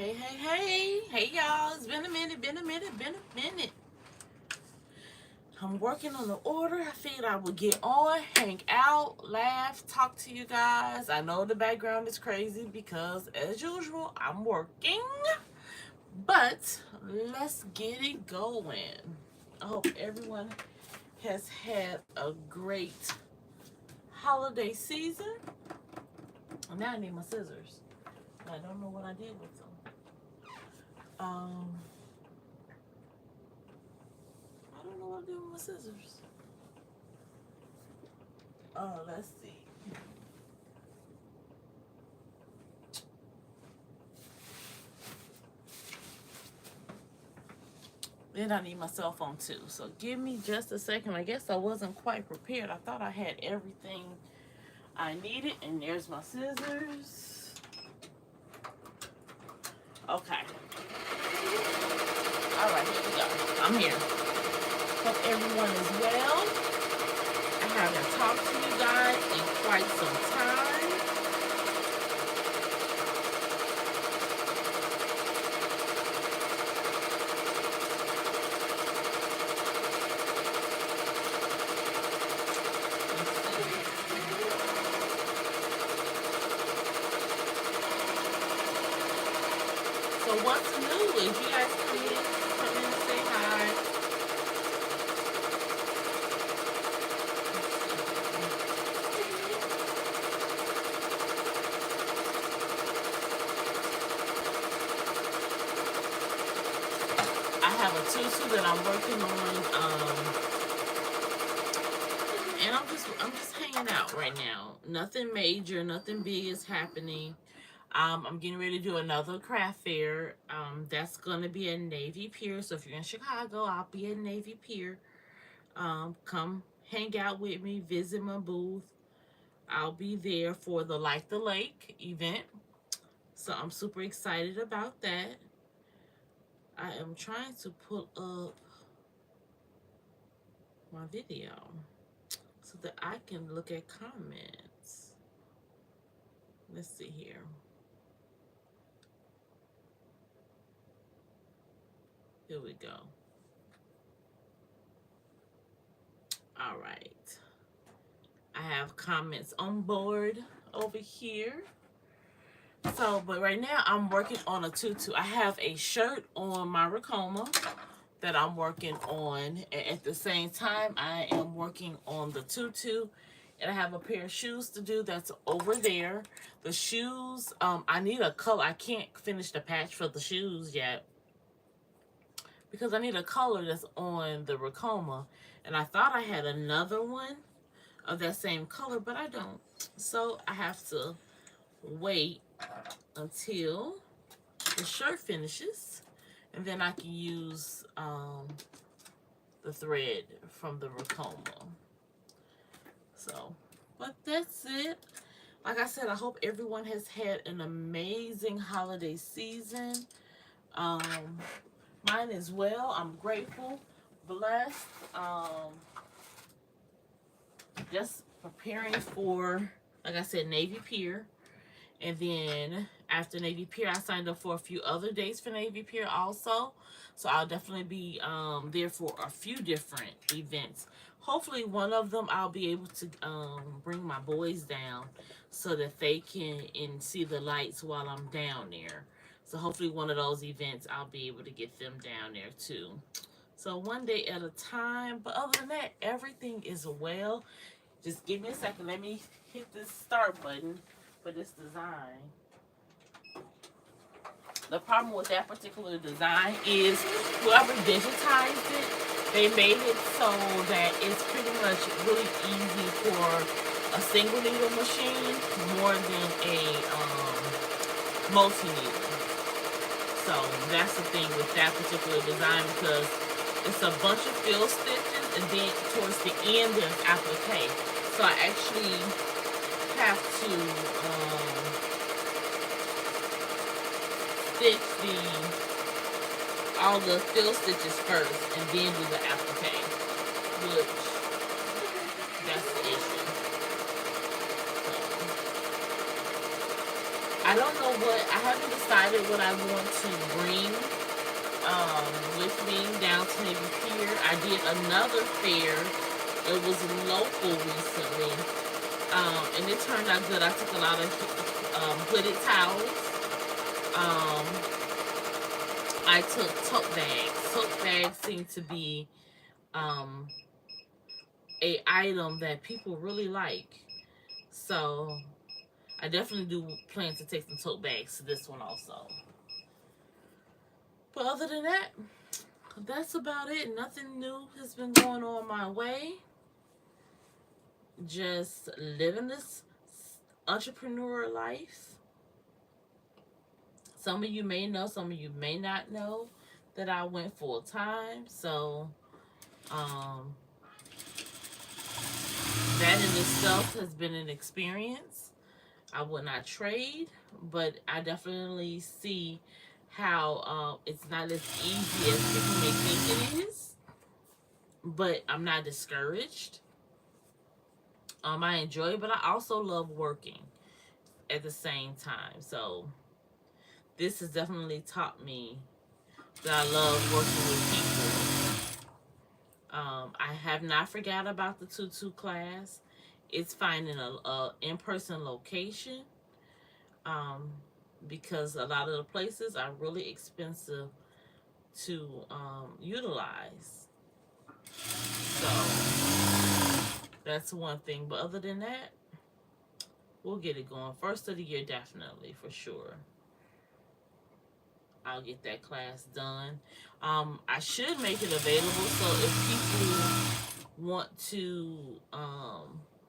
Hey y'all, it's been a minute. I'm working on the order. I figured I would get on, hang out, laugh, talk to you guys. I know the background is crazy because, as usual, I'm working. But let's get it going. I hope everyone has had a great holiday season. Now I need my scissors. I don't know what I did with them. I don't know what I did with my scissors. Let's see. Then I need my cell phone too. So give me just a second. I guess I wasn't quite prepared. I thought I had everything I needed. And there's my scissors. Okay. All right, here we go. I'm here. Hope everyone is well. I haven't talked to you guys in quite some time. So what's new? If you guys come in and say hi. I have a tutu that I'm working on, and I'm just hanging out right now. Nothing major, nothing big is happening. I'm getting ready to do another craft fair. That's gonna be at Navy Pier. So if you're in Chicago, I'll be at Navy Pier. Come hang out with me, visit my booth. I'll be there for the Like the Lake event. So I'm super excited about that. I am trying to pull up my video so that I can look at comments. Let's see here. Here we go. All right. I have comments on board over here. So, but right now I'm working on a tutu. I have a shirt on my Ricoma that I'm working on. And at the same time, I am working on the tutu. And I have a pair of shoes to do that's over there. The shoes, I need a color. I can't finish the patch for the shoes yet, because I need a color that's on the Ricoma. And I thought I had another one of that same color, but I don't. So I have to wait until the shirt finishes, and then I can use the thread from the Ricoma. So, but that's it. Like I said, I hope everyone has had an amazing holiday season. Mine as well. I'm grateful, blessed. Just preparing for, like I said, Navy Pier. And then after Navy Pier, I signed up for a few other dates for Navy Pier also. So I'll definitely be there for a few different events. Hopefully one of them I'll be able to bring my boys down so that they can see the lights while I'm down there. So hopefully one of those events I'll be able to get them down there too. So one day at a time. But other than that, everything is well. Just give me a second. Let me hit this start button for this design. The problem with that particular design is whoever digitized it, they made it so that it's pretty much really easy for a single needle machine more than a multi-needle. So that's the thing with that particular design, because it's a bunch of fill stitches and then towards the end there's applique. So I actually have to stitch all the fill stitches first and then do the applique, which that's the issue. So, I don't know what, I haven't decided what I want to bring with me down to Navy Pier. I did another fair. It was local recently. And it turned out good. I took a lot of hooded towels. I took tote bags. Tote bags seem to be a item that people really like. So I definitely do plan to take some tote bags to this one also. But other than that, that's about it. Nothing new has been going on my way. Just living this entrepreneur life. Some of you may know, some of you may not know that I went full time. So that in itself has been an experience. I would not trade, but I definitely see how it's not as easy as people may think it is. But I'm not discouraged. I enjoy it, but I also love working at the same time. So this has definitely taught me that I love working with people. I have not forgot about the tutu class. It's finding a in-person location, because a lot of the places are really expensive to utilize. So that's one thing. But other than that, we'll get it going. First of the year, definitely, for sure. I'll get that class done. I should make it available, so if people want to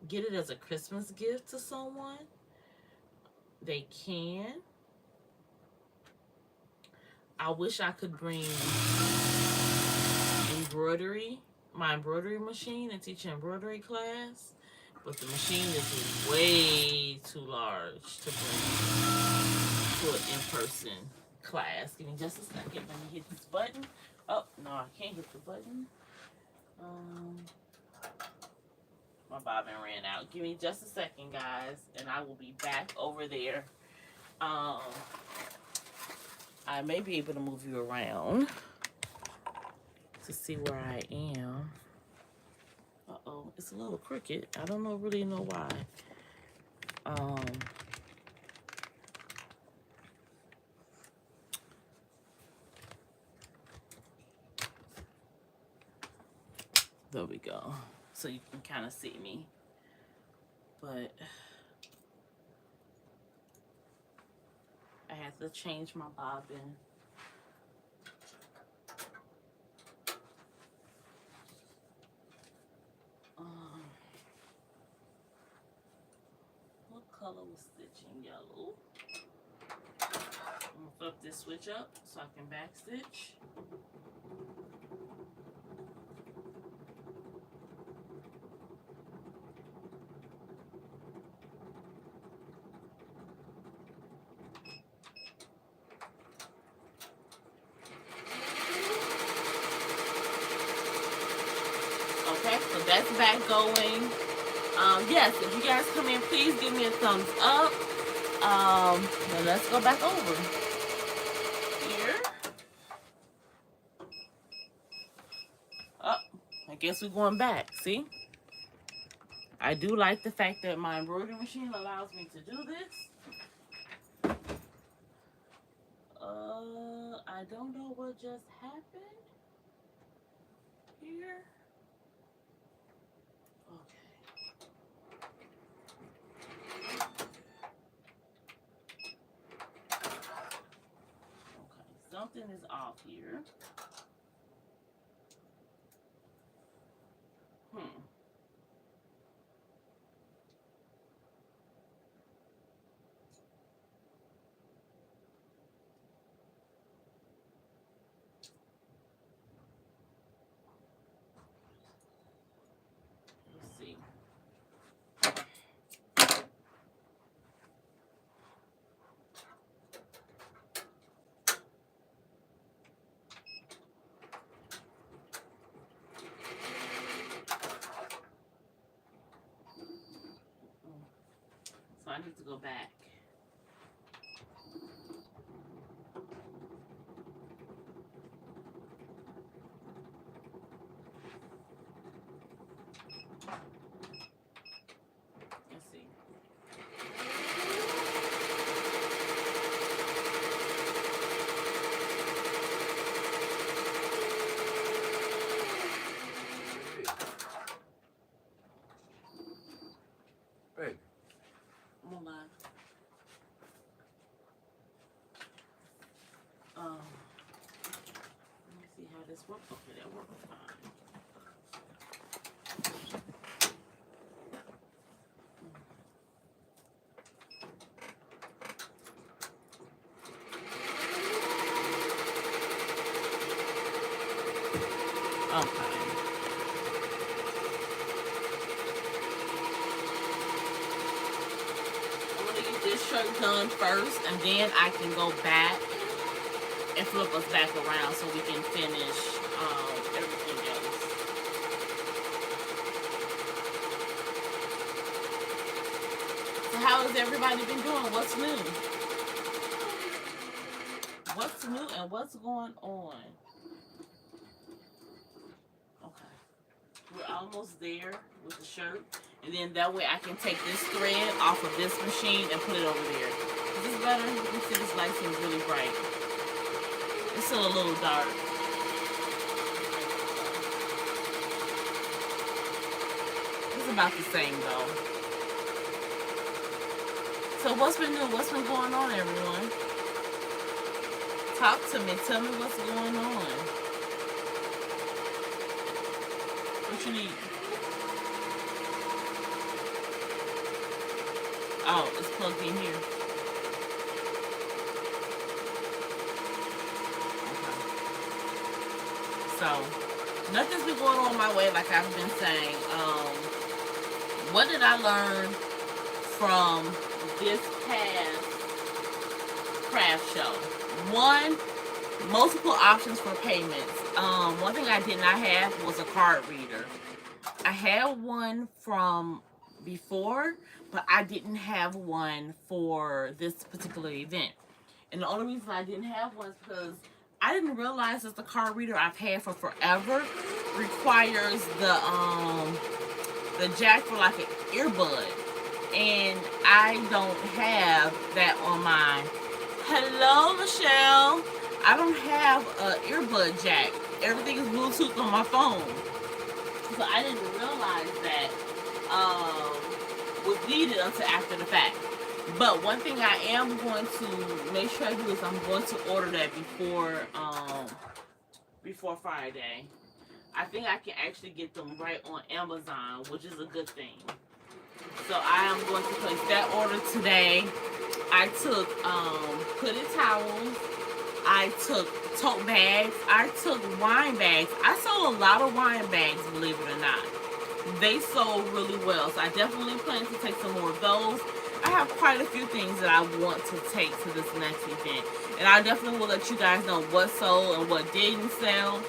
get it as a Christmas gift to someone, they can. I wish I could bring my embroidery machine, and teach an embroidery class, but the machine is way too large to bring to an in-person class. Give me just a second. Let me hit this button. Oh, no, I can't hit the button. My bobbin ran out. Give me just a second, guys, and I will be back over there. I may be able to move you around to see where I am. Uh-oh, it's a little crooked. I don't really know why. There we go. So you can kind of see me. But I have to change my bobbin. What color was stitching? Yellow. I'm gonna flip this switch up so I can back stitch. Okay, so that's back going. Yes, if you guys come in, please give me a thumbs up. And let's go back over here. Oh, I guess we're going back. See? I do like the fact that my embroidery machine allows me to do this. I don't know what just happened here. Something is off here. Let's see. So I need to go back this work? Okay, that worked fine. Okay. I'm gonna get this shirt done first, and then I can go back and flip us back around so we can finish everything else. So how has everybody been doing? What's new? What's new and what's going on? Okay. We're almost there with the shirt. And then that way I can take this thread off of this machine and put it over there. Is this better? You can see this light seems really bright. It's still a little dark. It's about the same though. So what's been new? What's been going on, everyone? Talk to me. Tell me what's going on. What you need? Oh, it's plugged in here. Okay. So, nothing's been going on my way like I've been saying. What did I learn from this past craft show? One, multiple options for payments. One thing I did not have was a card reader. I had one from before, but I didn't have one for this particular event. And the only reason I didn't have one is because I didn't realize that the card reader I've had for forever requires the jack for like an earbud. And I don't have that on my... Hello, Michelle. I don't have an earbud jack. Everything is Bluetooth on my phone. So I didn't realize that was needed until after the fact. But one thing I am going to make sure I do is I'm going to order that before Friday. I think I can actually get them right on Amazon, which is a good thing. So I am going to place that order today. I took hooded towels. I took tote bags. I took wine bags. I sold a lot of wine bags, believe it or not. They sold really well. So I definitely plan to take some more of those. I have quite a few things that I want to take to this next event. And I definitely will let you guys know what sold and what didn't sell.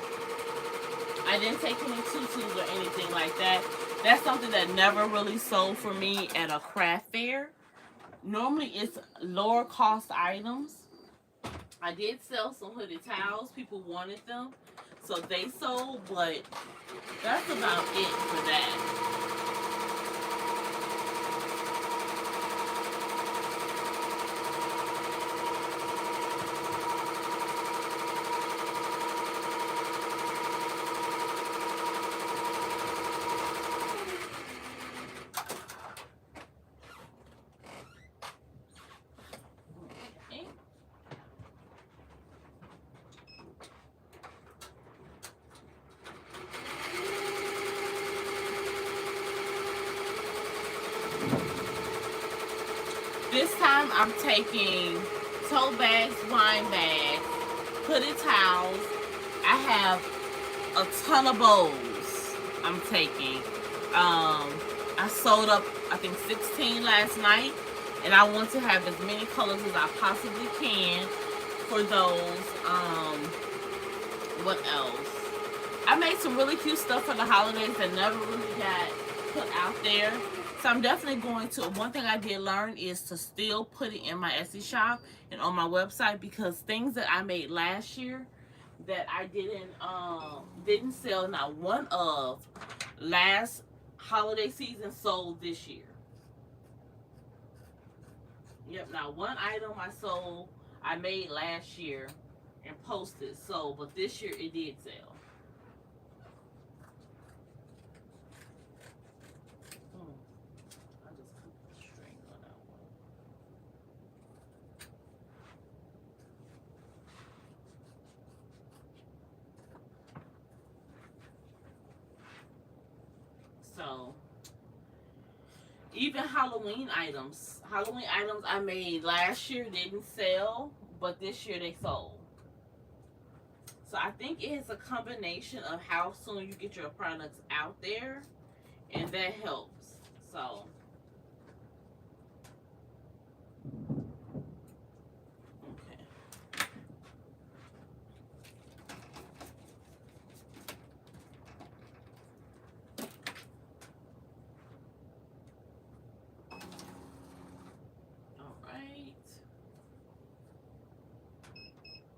I didn't take any tutus or anything like that. That's something that never really sold for me at a craft fair. Normally it's lower cost items. I did sell some hooded towels. People wanted them. So they sold, but that's about it for that. This time I'm taking tote bags, wine bags, hooded towels. I have a ton of bowls I'm taking. I sold up, I think, 16 last night. And I want to have as many colors as I possibly can for those. What else? I made some really cute stuff for the holidays that never really got put out there. So I'm definitely going to, one thing I did learn is to still put it in my Etsy shop and on my website, because things that I made last year that I didn't sell, not one of last holiday season sold this year. Yep, not one item I made last year and posted sold, but this year it did sell. So even Halloween items. Halloween items I made last year didn't sell, but this year they sold. So I think it's a combination of how soon you get your products out there, and that helps. So okay.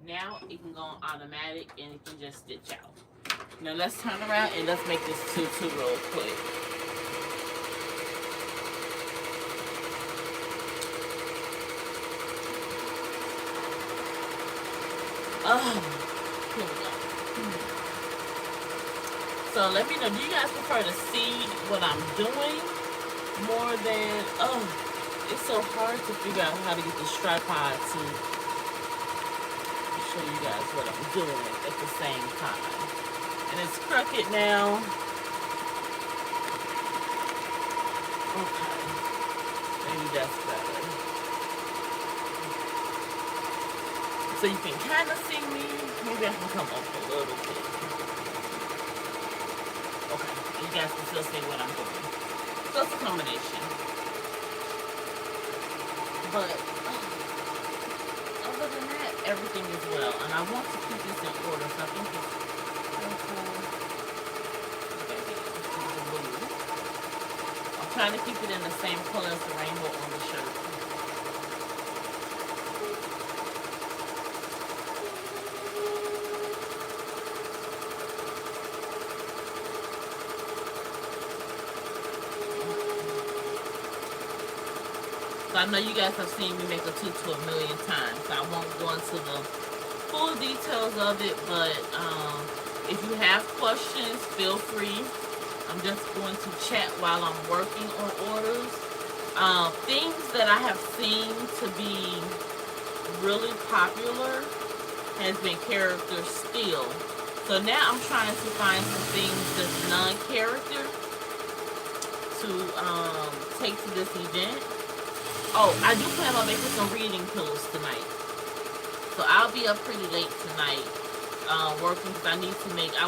Now it can go on automatic and it can just stitch out. Now let's turn around and let's make this tutu real quick. Oh, here we go. So let me know, do you guys prefer to see what I'm doing more than, it's so hard to figure out how to get this tripod to show you guys what I'm doing at the same time. And it's crooked now. Okay. Maybe that's better. So you can kind of see me. Maybe I can come up a little bit. Okay. You guys can still see what I'm doing. So it's a combination. But other than that, everything is well, and I want to keep this in order, so I think it's purple. I'm trying to keep it in the same color as the rainbow on the shirt. So I know you guys have seen me make a tutu a million times, so I won't go into the full details of it, but if you have questions, feel free. I'm just going to chat while I'm working on orders. Things that I have seen to be really popular has been character steel. So now I'm trying to find some things that's non-character to take to this event. Oh, I do plan on making some reading pillows tonight. So I'll be up pretty late tonight working because I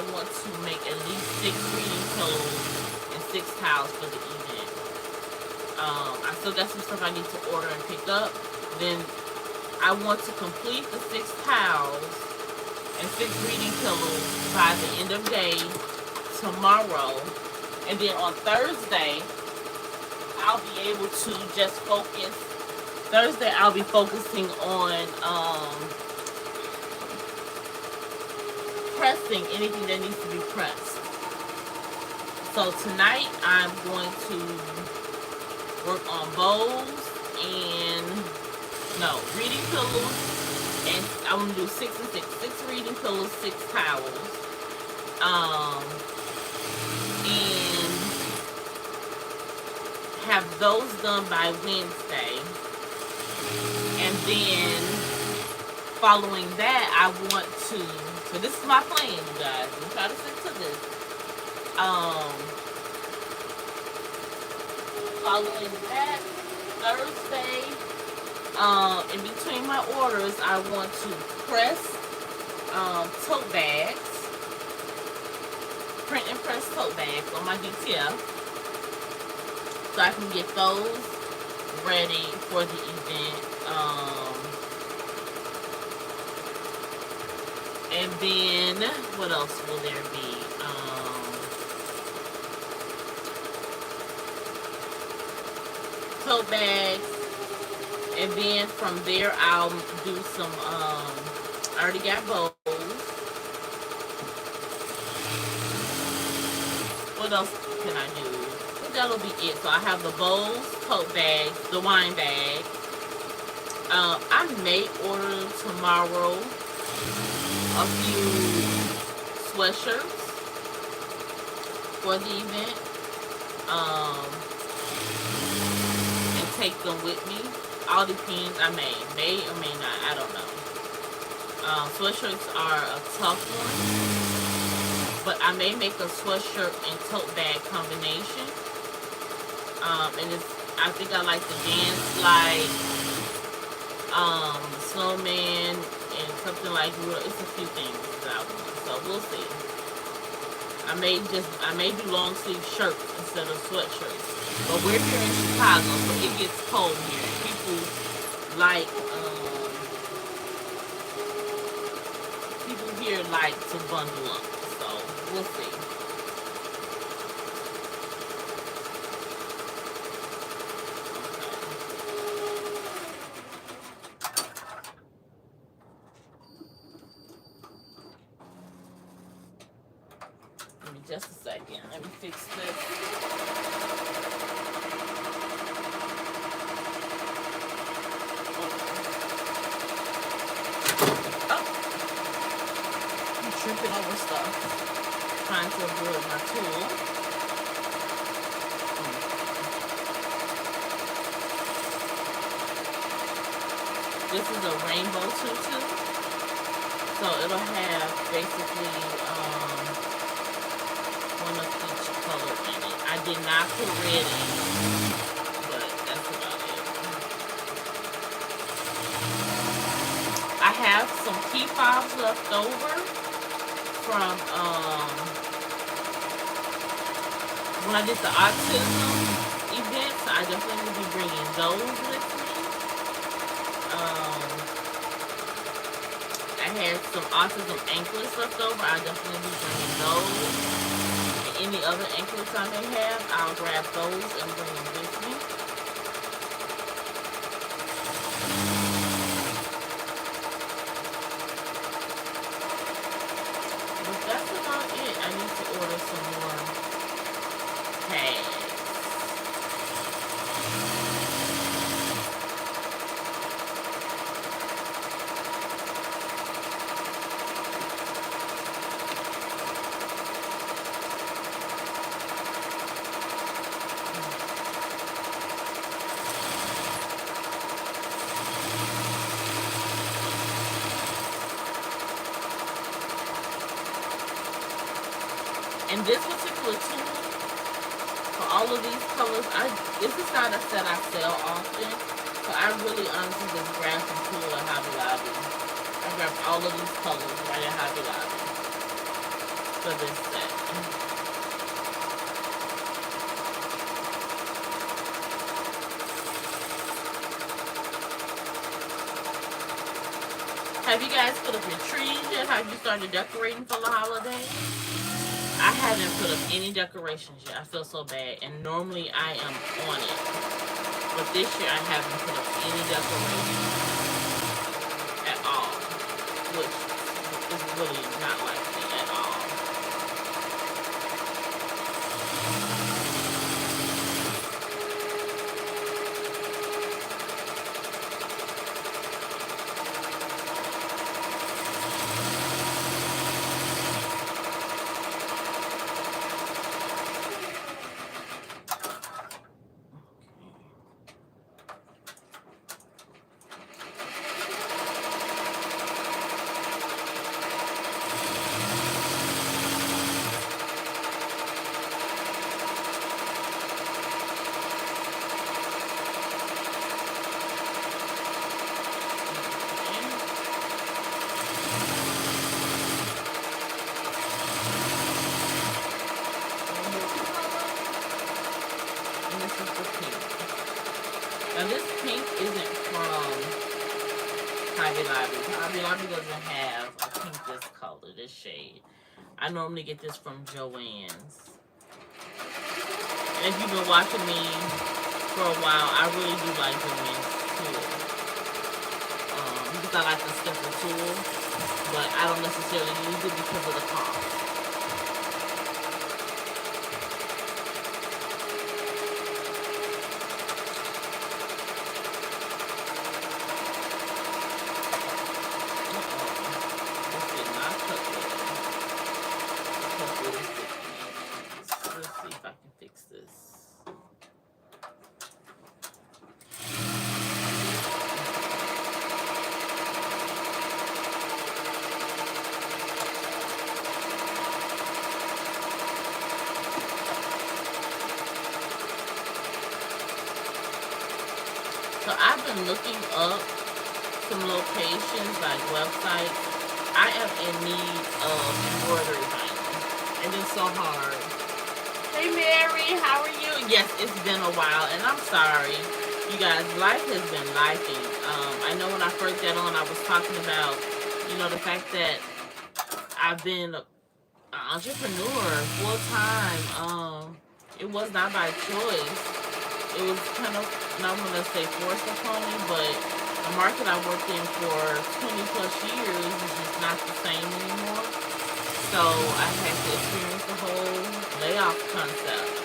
want to make at least 6 reading pillows and 6 towels for the event. I still got some stuff I need to order and pick up. Then I want to complete the 6 towels and 6 reading pillows by the end of day tomorrow. And then on Thursday, I'll be able to just focus. Thursday, I'll be focusing on pressing anything that needs to be pressed. So tonight, I'm going to work on bows and, reading pillows. And I'm going to do 6 and 6. 6 reading pillows, 6 towels. And have those done by Wednesday, and then following that I want to, so this is my plan, you guys, I'm trying to stick to this. Following that, Thursday, in between my orders, I want to press tote bags, print and press tote bags on my DTF. So I can get those ready for the event. And then, what else will there be? Tote bags. And then from there, I'll do some, I already got bowls. What else can I do? That'll be it. So I have the bowls, tote bags, the wine bag. I may order tomorrow a few sweatshirts for the event, and take them with me. All depends. I may or may not. I don't know. Sweatshirts are a tough one but I may make a sweatshirt and tote bag combination. And it's, I think I like the dance like snowman and something like, it's a few things that I want. So we'll see. I may do long sleeve shirts instead of sweatshirts. But we're here in Chicago, so it gets cold here. People like people here like to bundle up. So we'll see. Just a second. Let me fix this. Oh. I'm tripping over stuff. Trying to avoid my tool. This is a rainbow tutu. So it'll have basically one of each color in it. I did not put red in it, but that's about it. I have some key fobs left over from when I did the autism events. I definitely will be bringing those with me. I had some autism anklets left over. I definitely will be bringing those. Any other anklets I may have, I'll grab those and bring them with me. But that's about it. I need to order some more tags. And this particular tool, for all of these colors, this is not a set I sell often. So I really honestly just grabbed some tool at Hobby Lobby. I grabbed all of these colors right at Hobby Lobby for this set. Have you guys put up your trees yet? Have you started decorating for the holiday? I haven't put up any decorations yet. I feel so bad. And normally I am on it. But this year I haven't put up any decorations at all. Which is really not like me at all. Now this pink isn't from Hobby Lobby. Hobby Lobby doesn't have a pink this color, this shade. I normally get this from Joanns. And if you've been watching me for a while, I really do like Joanns tool. Because I like the simple tool, but I don't necessarily use it because of the cost. So I've been looking up some locations, like websites. I am in need of embroidery vinyl, and it's so hard. Hey Mary, how are you? Yes, it's been a while, and I'm sorry. You guys, life has been lifing. I know when I first got on, I was talking about, the fact that I've been an entrepreneur full time. It was not by choice. It was kind of, not going to say forced upon me, but the market I worked in for 20 plus years is just not the same anymore. So I had to experience the whole layoff concept.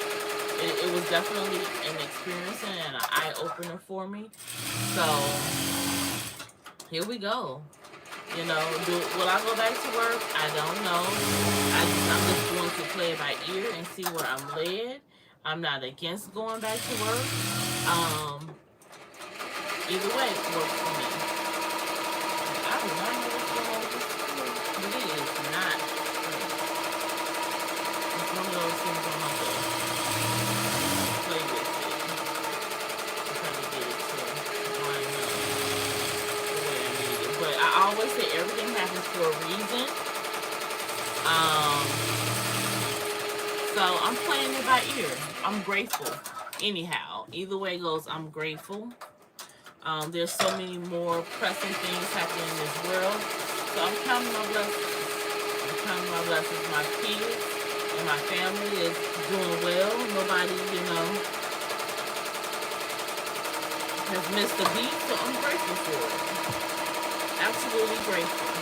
It was definitely an experience and an eye-opener for me. So here we go. Will I go back to work? I don't know. I'm just going to play it by ear and see where I'm led. I'm not against going back to work. Either way, it works for me. I do not know what's going on with this school, but it is not straight. It's one of those things I'm going to play with it. I'm trying to get it to line up the way I need it. But I always say everything happens for a reason. So I'm playing it by ear. I'm grateful. Anyhow, either way it goes, I'm grateful. There's so many more pressing things happening in this world. So I'm counting my blessings. My kids and my family is doing well. Nobody, has missed a beat. So I'm grateful for it. Absolutely grateful.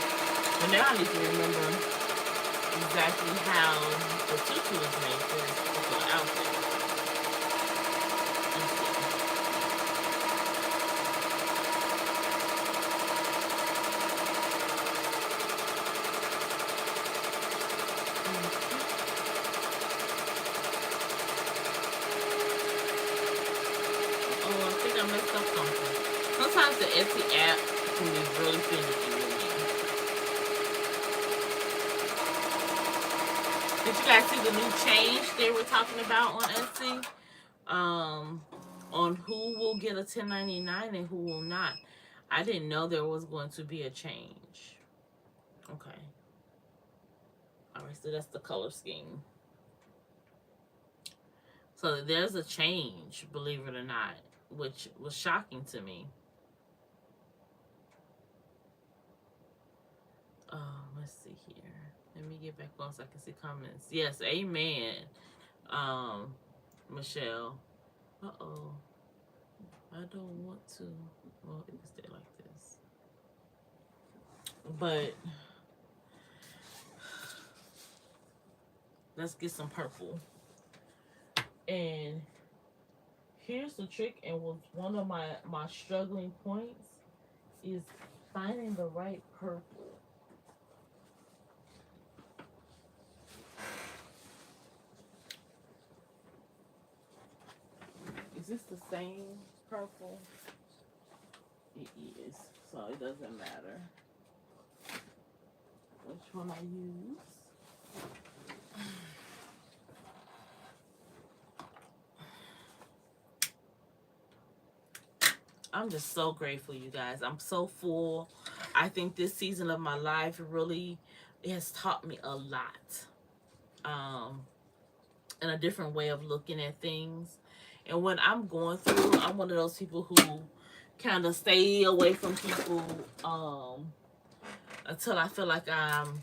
But now I need to remember exactly how the tutu is made for this particular outfit. Oh, I think I messed up something. Sometimes the Etsy app can be really finicky with me. Did you guys see the new change they were talking about on Etsy? On who will get a 1099 and who will not. I didn't know there was going to be a change. Okay. Alright, so that's the color scheme. So there's a change, believe it or not, which was shocking to me. Let's see here. Let me get back on so I can see comments. Yes, amen. Michelle. Uh-oh. I don't want to. Well, it can stay like this. But let's get some purple. And here's the trick, and was one of my struggling points is finding the right purple. Is this the same purple? It is, so it doesn't matter which one I use. I'm just so grateful, you guys. I'm so full. I think this season of my life really has taught me a lot. And a different way of looking at things. And when I'm going through, I'm one of those people who kind of stay away from people until I feel like I'm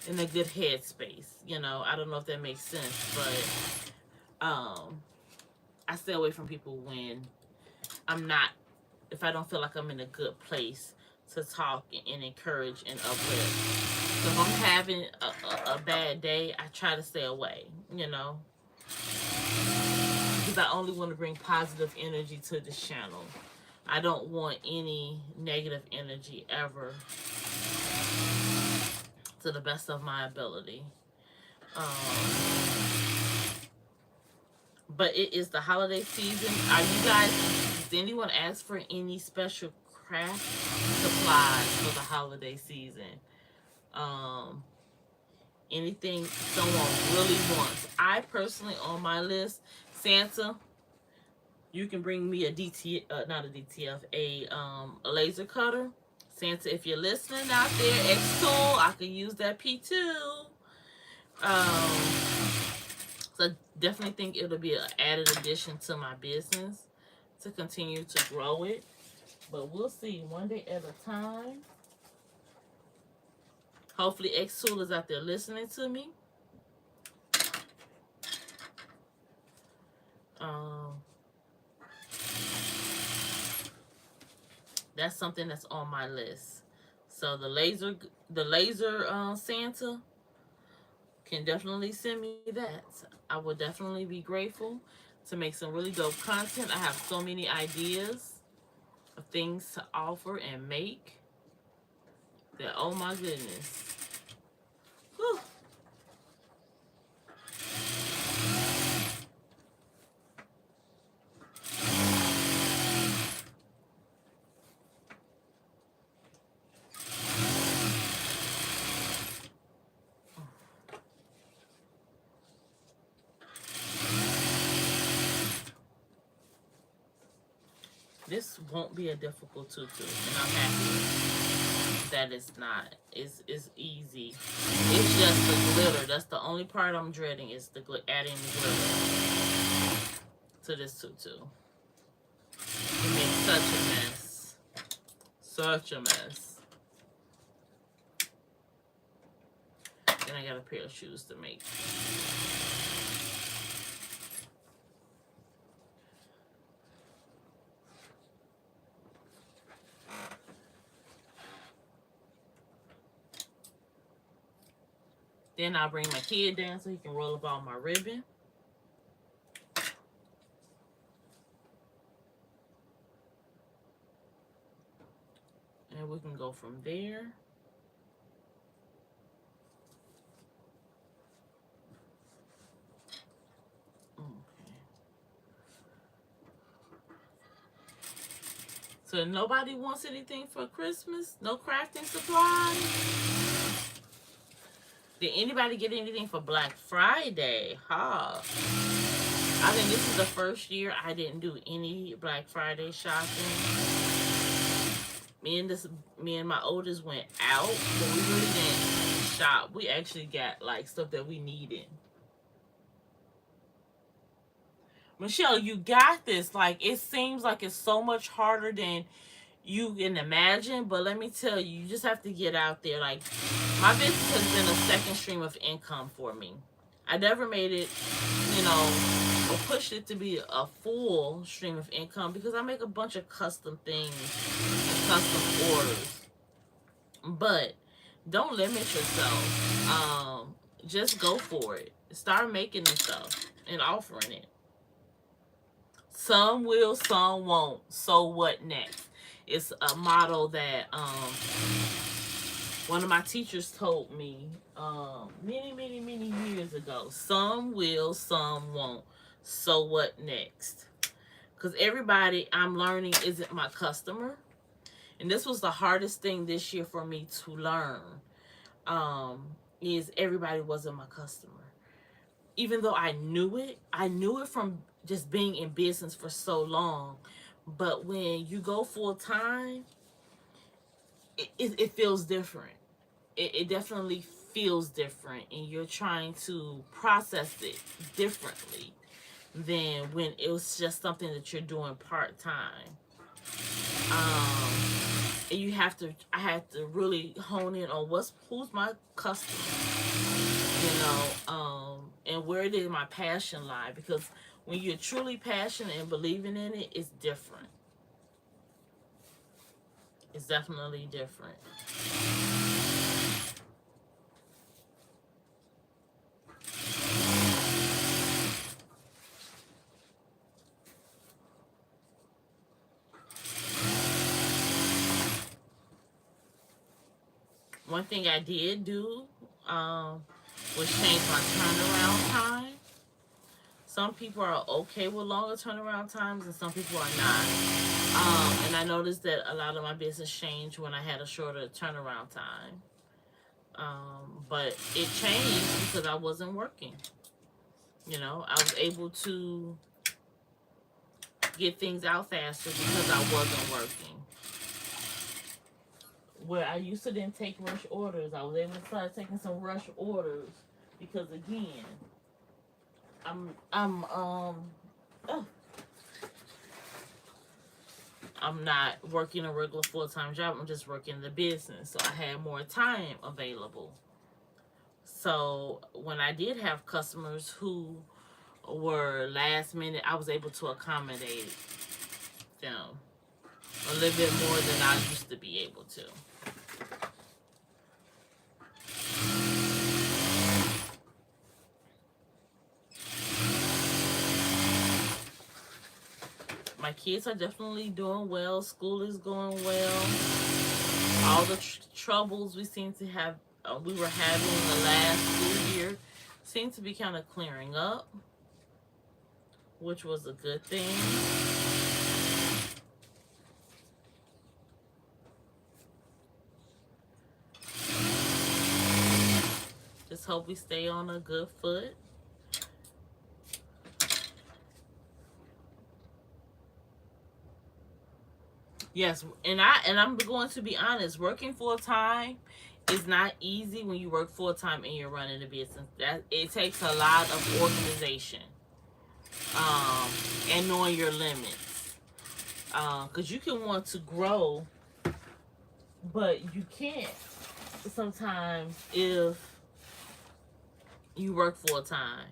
in a good headspace. I don't know if that makes sense, but I stay away from people when if I don't feel like I'm in a good place to talk and encourage and uplift. So if I'm having a bad day, I try to stay away, because I only want to bring positive energy to this channel. I don't want any negative energy ever, to the best of my ability. But it is the holiday season. Are you guys, does anyone ask for any special craft supplies for the holiday season? Anything someone really wants. I personally, on my list, Santa, You can bring me a not a DTF, a laser cutter. Santa, if you're listening out there, X-Tool, I can use that P2. So I definitely think it'll be an added addition to my business to continue to grow it. But we'll see, one day at a time. Hopefully X-Tool is out there listening to me. That's something that's on my list. So the laser Santa can definitely send me that. I would definitely be grateful to make some really dope content. I have so many ideas of things to offer and make that, oh my goodness. Whew. This won't be a difficult tutu, and I'm happy that it's not. It's easy. It's just the glitter. That's the only part I'm dreading, is the adding the glitter to this tutu. It makes such a mess. Such a mess. Then I got a pair of shoes to make. Then I'll bring my kid down so he can roll up all my ribbon. And we can go from there. Okay. So nobody wants anything for Christmas? No crafting supplies? Did anybody get anything for Black Friday? Huh? I think this is the first year I didn't do any Black Friday shopping. Me and my oldest went out, but we really didn't shop. We actually got like stuff that we needed. Michelle, you got this. Like, it seems like it's so much harder than you can imagine, but let me tell you, you just have to get out there. Like, my business has been a second stream of income for me. I never made it, you know, or pushed it to be a full stream of income because I make a bunch of custom things and custom orders. But don't limit yourself. Just go for it. Start making the stuff and offering it. Some will, some won't. So what next? It's a motto that one of my teachers told me many years ago. Some will, some won't. So what next? Because everybody I'm learning isn't my customer. And this was the hardest thing this year for me to learn. Is everybody wasn't my customer. Even though I knew it from just being in business for so long. But when you go full time, it feels different. It definitely feels different, and you're trying to process it differently than when it was just something that you're doing part time. And I have to really hone in on who's my customer, and where did my passion lie? Because when you're truly passionate and believing in it, it's different. It's definitely different. One thing I did do was change my turnaround time. Some people are okay with longer turnaround times, and some people are not. And I noticed that a lot of my business changed when I had a shorter turnaround time. But it changed because I wasn't working. I was able to get things out faster because I wasn't working. Where I used to then take rush orders, I was able to start taking some rush orders because again, I'm not working a regular full-time job. I'm just working the business, so I had more time available. So when I did have customers who were last minute, I was able to accommodate them a little bit more than I used to be able to. My kids are definitely doing well. School is going well. All the troubles we seem to have, we were having in the last school year, seem to be kind of clearing up, which was a good thing. Just hope we stay on a good foot. Yes, and I'm going to be honest, working full time is not easy when you work full time and you're running a business. That it takes a lot of organization, and knowing your limits. Because you can want to grow, but you can't sometimes if you work full time.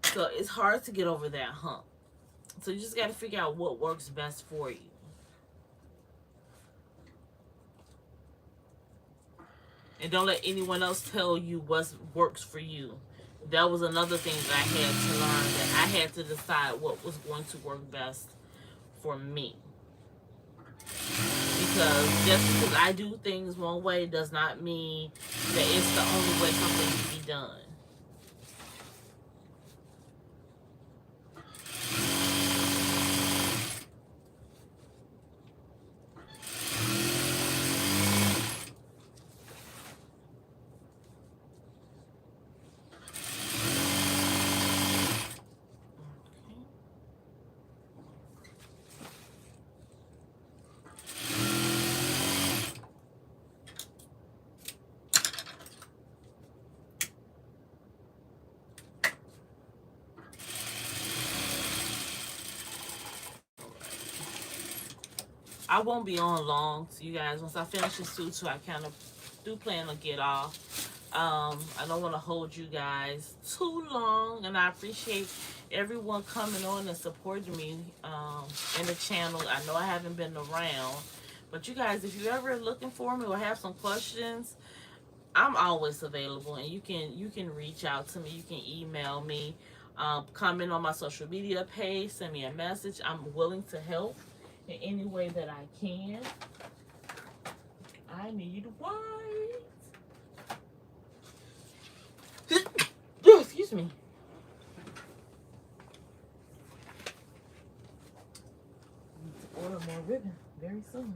So it's hard to get over that hump. So you just got to figure out what works best for you. And don't let anyone else tell you what works for you. That was another thing that I had to learn, that I had to decide what was going to work best for me. Because just because I do things one way does not mean that it's the only way something can be done. I won't be on long, so you guys. Once I finish this tutu, I kind of do plan to get off. I don't want to hold you guys too long, and I appreciate everyone coming on and supporting me in the channel. I know I haven't been around, but you guys, if you're ever looking for me or have some questions, I'm always available, and you can reach out to me. You can email me, comment on my social media page, send me a message. I'm willing to help in any way that I can. I need white. Oh, excuse me. I need to order more ribbon very soon.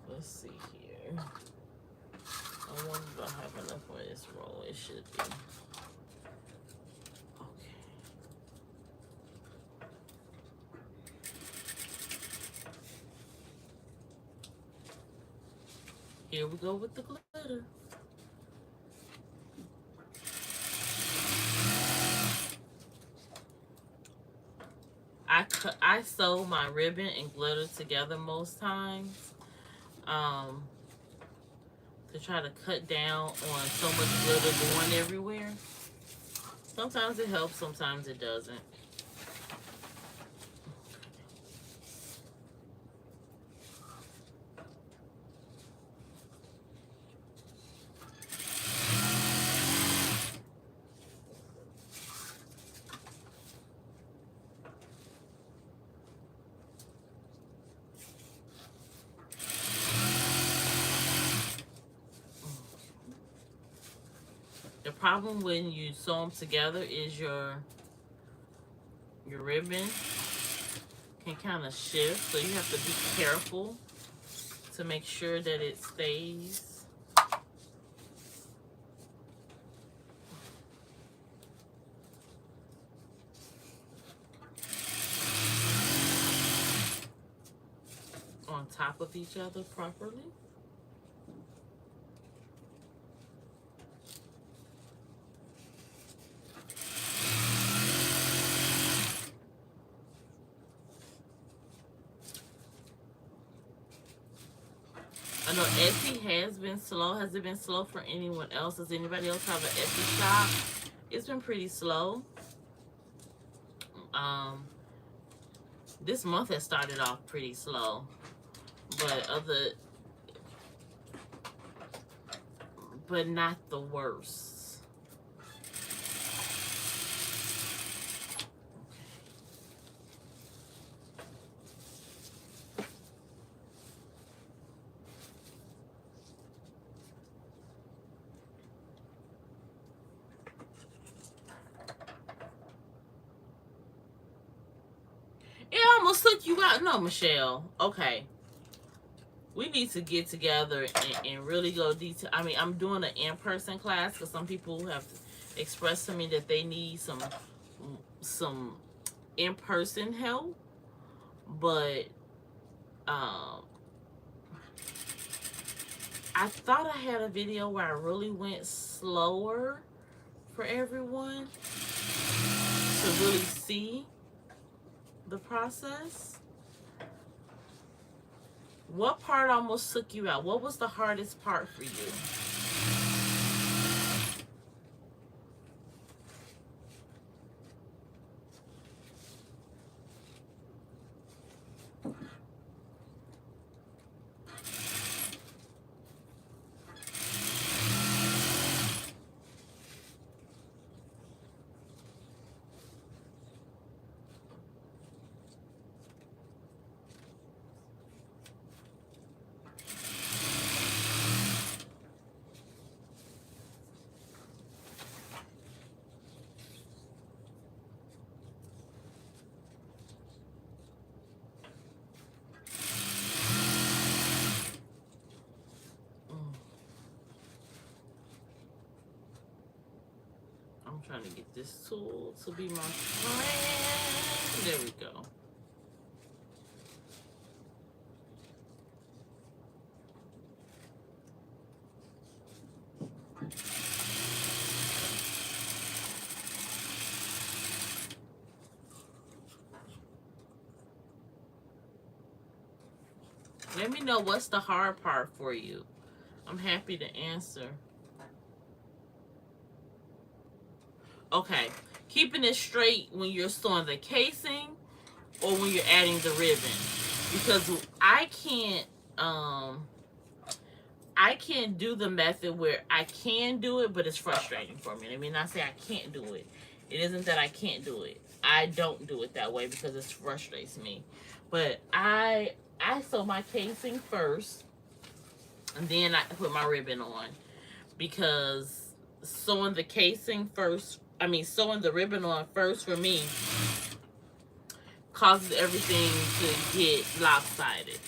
Let's see here. I wonder if I have enough for this roll. It should be. Okay. Here we go with the glitter. I sew my ribbon and glitter together most times. To try to cut down on so much glitter going everywhere. Sometimes it helps, sometimes it doesn't. The problem when you sew them together is your ribbon can kind of shift, so you have to be careful to make sure that it stays. On top of each other properly. I know Etsy has been slow. Has it been slow for anyone else? Does anybody else have an Etsy shop? It's been pretty slow. This month has started off pretty slow, but not the worst. It almost took you out. No, Michelle. Okay. We need to get together and really go detail. I mean, I'm doing an in-person class because some people have expressed to me that they need some in-person help. But I thought I had a video where I really went slower for everyone to really see the process. What part almost took you out? What was the hardest part for you? I'm trying to get this tool to be my friend. There we go. Let me know what's the hard part for you. I'm happy to answer. Okay, keeping it straight when you're sewing the casing or when you're adding the ribbon, because I can't do the method where I can do it, but it's frustrating for me. I mean, I say I can't do it. It isn't that I can't do it. I don't do it that way because it frustrates me. But I sew my casing first, and then I put my ribbon on, because sewing the casing first, sewing the ribbon on first for me causes everything to get lopsided.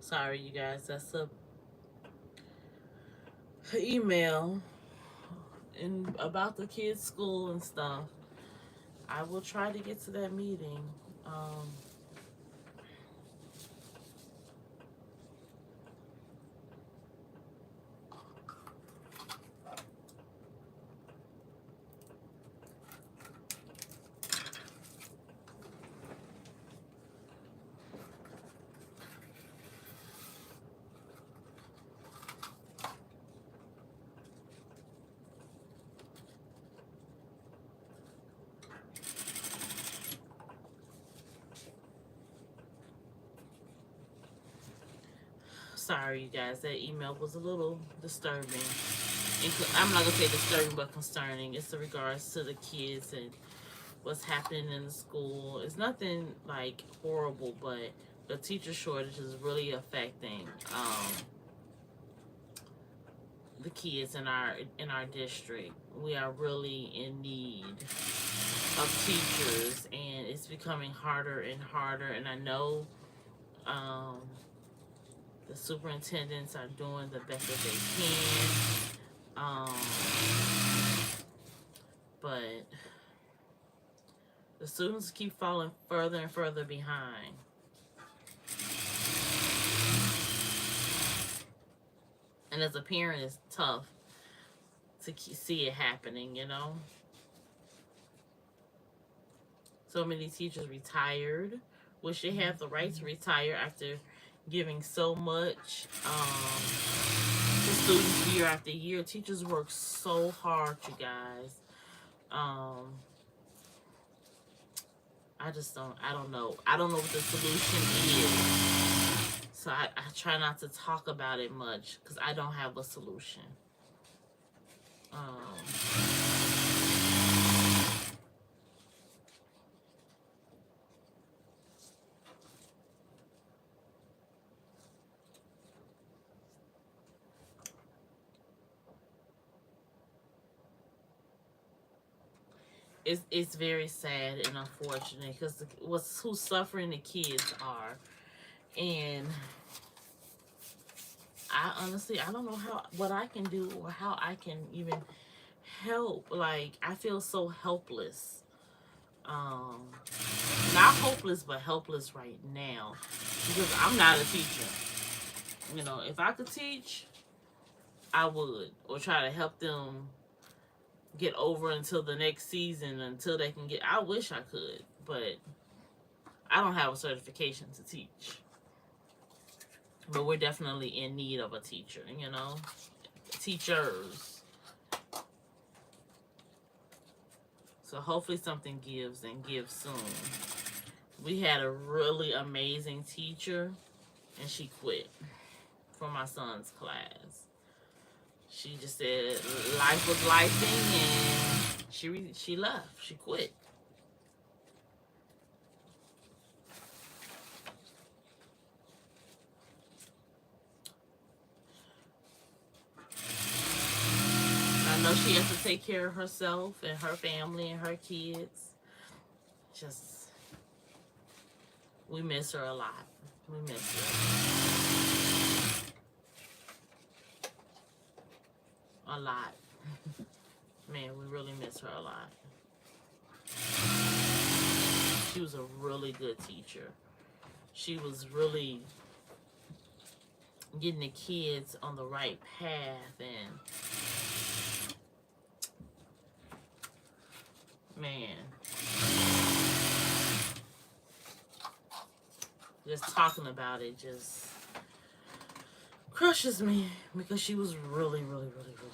Sorry, you guys. That's a email about the kids' school and stuff. I will try to get to that meeting. sorry, you guys. That email was a little disturbing. I'm not gonna say disturbing, but concerning. It's in regards to the kids and what's happening in the school. It's nothing like horrible, but the teacher shortage is really affecting the kids in our district. We are really in need of teachers, and it's becoming harder and harder. And I know the superintendents are doing the best that they can, but the students keep falling further and further behind. And as a parent, it's tough to see it happening, you know? So many teachers retired, which they have the right to retire after giving so much to students year after year. Teachers work so hard, you guys. I don't know what the solution is. So I try not to talk about it much because I don't have a solution. It's very sad and unfortunate because who's suffering the kids are. And I don't know what I can do or how I can even help. Like, I feel so helpless. Not hopeless, but helpless right now because I'm not a teacher. You know, if I could teach, I would, or try to help them get over until the next season, until they can get. I wish I could, but I don't have a certification to teach. But we're definitely in need of a teacher, you know? Teachers. So hopefully something gives and gives soon. We had a really amazing teacher, and she quit from my son's class. She just said life was lifing, and she left. She quit. I know she has to take care of herself and her family and her kids. Just, we miss her a lot. We miss her. A lot. Man, we really miss her a lot. She was a really good teacher. She was really getting the kids on the right path, and man, just talking about it just crushes me because she was really, really, really, really good.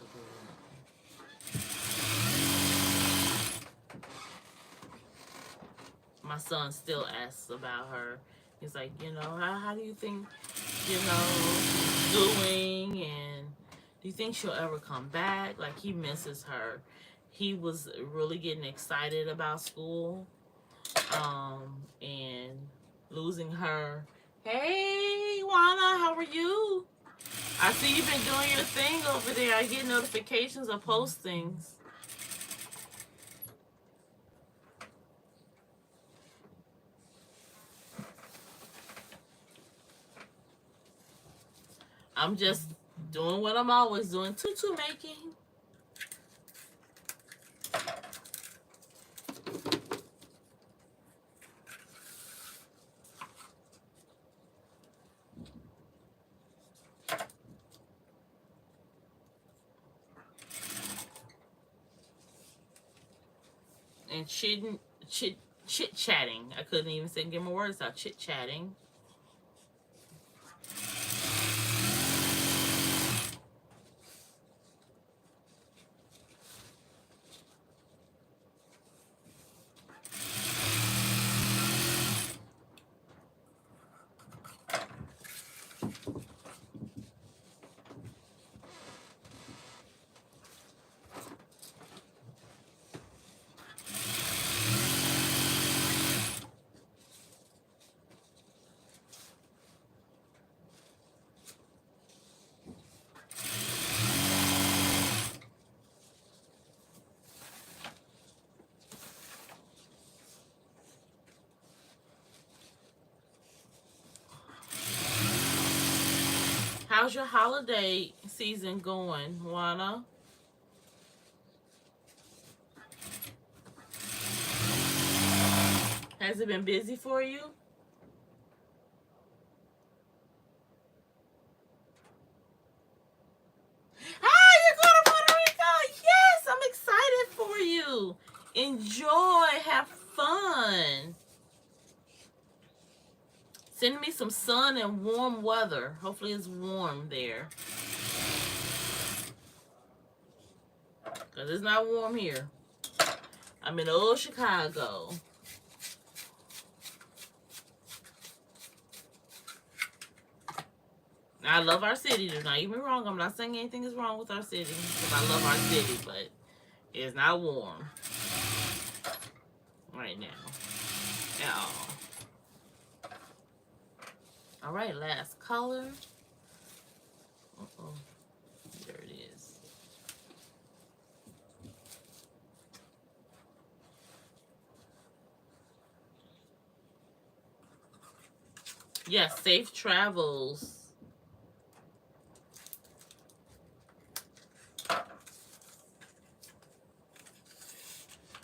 My son still asks about her. He's like, you know, how do you think, you know, she's doing, and do you think she'll ever come back? Like, he misses her. He was really getting excited about school, and losing her. Hey, Juana, how are you? I see you've been doing your thing over there. I get notifications of postings. I'm just doing what I'm always doing, tutu making. And chit-chatting. I couldn't even get my words out. Chit-chatting. How's your holiday season going, Juana? Has it been busy for you? Ah, you're going to Puerto Rico! Yes, I'm excited for you. Enjoy. Have fun. Send me some sun and warm weather. Hopefully it's warm there. Because it's not warm here. I'm in old Chicago. I love our city. Do not get me wrong. I'm not saying anything is wrong with our city. Because I love our city. But it's not warm right now at all. All right, last color. Uh-oh. There it is. Yes, safe travels.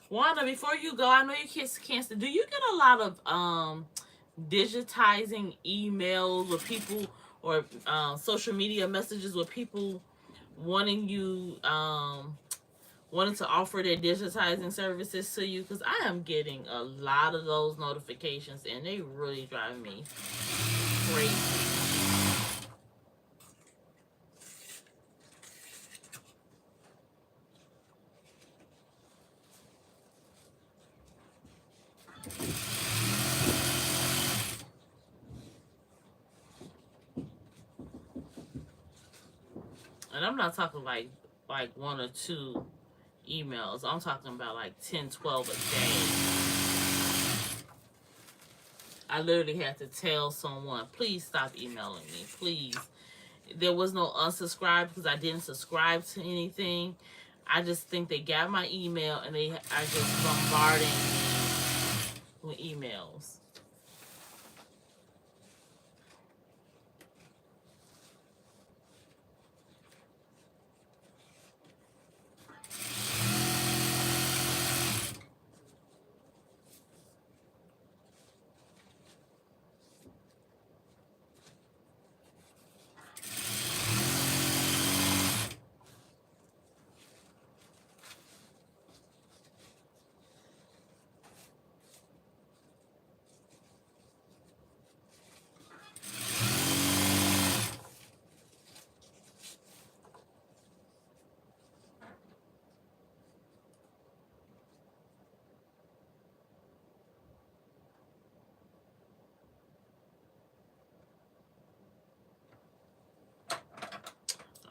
Wanda, before you go, I know your kids can't. Do you get a lot of digitizing emails with people or social media messages with people wanting you wanting to offer their digitizing services to you? Because I am getting a lot of those notifications and they really drive me crazy. And I'm not talking like 1 or 2 emails. I'm talking about like 10, 12 a day. I literally had to tell someone, please stop emailing me, please. There was no unsubscribe because I didn't subscribe to anything. I just think they got my email and they are just bombarding me with emails.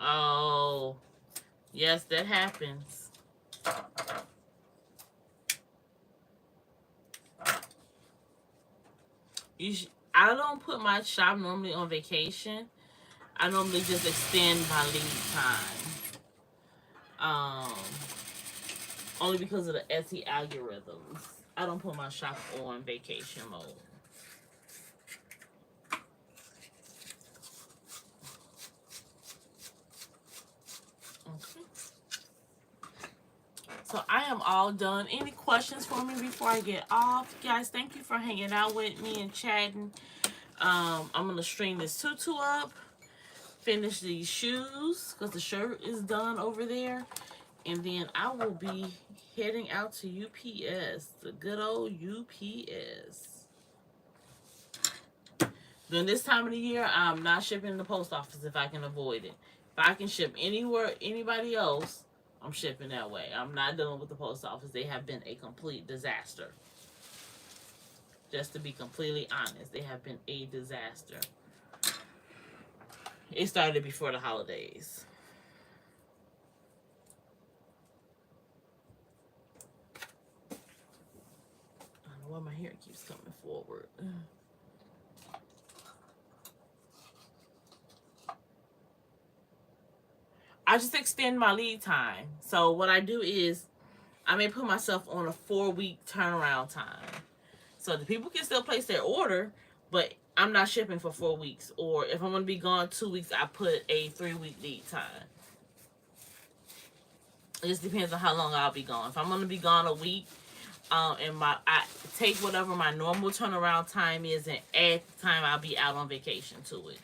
Oh, yes, that happens. I don't put my shop normally on vacation. I normally just extend my lead time. Only because of the Etsy algorithms. I don't put my shop on vacation mode. So I am all done. Any questions for me before I get off? Guys, thank you for hanging out with me and chatting. I'm going to string this tutu up, finish these shoes, because the shirt is done over there. And then I will be heading out to UPS, the good old UPS. During this time of the year, I'm not shipping in the post office if I can avoid it. If I can ship anywhere, anybody else, I'm shipping that way. I'm not dealing with the post office. They have been a complete disaster. Just to be completely honest, they have been a disaster. It started before the holidays. I don't know why my hair keeps coming forward. I just extend my lead time. So what I do is I may put myself on a 4-week turnaround time. So the people can still place their order, but I'm not shipping for 4 weeks. Or if I'm going to be gone 2 weeks, I put a 3-week lead time. It just depends on how long I'll be gone. If I'm going to be gone a week, and I take whatever my normal turnaround time is and add the time I'll be out on vacation to it.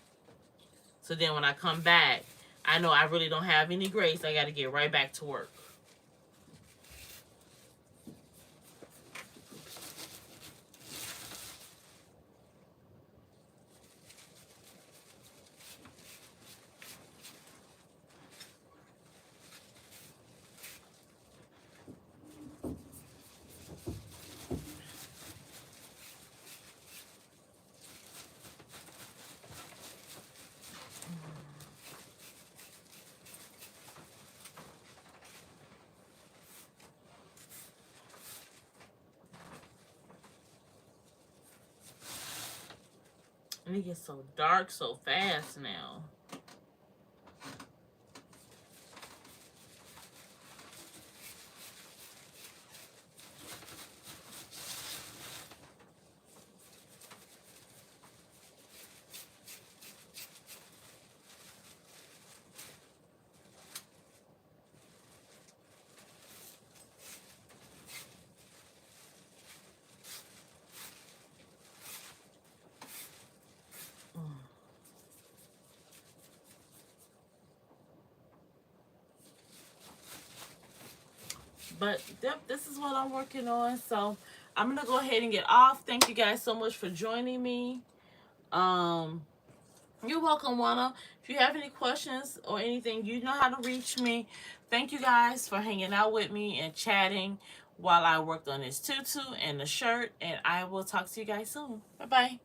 So then when I come back, I know I really don't have any grace. I got to get right back to work. And it gets so dark so fast now. But yep, this is what I'm working on. So I'm gonna go ahead and get off. Thank you guys so much for joining me. You're welcome, Juana. If you have any questions or anything, you know how to reach me. Thank you guys for hanging out with me and chatting while I worked on this tutu and the shirt. And I will talk to you guys soon. Bye bye.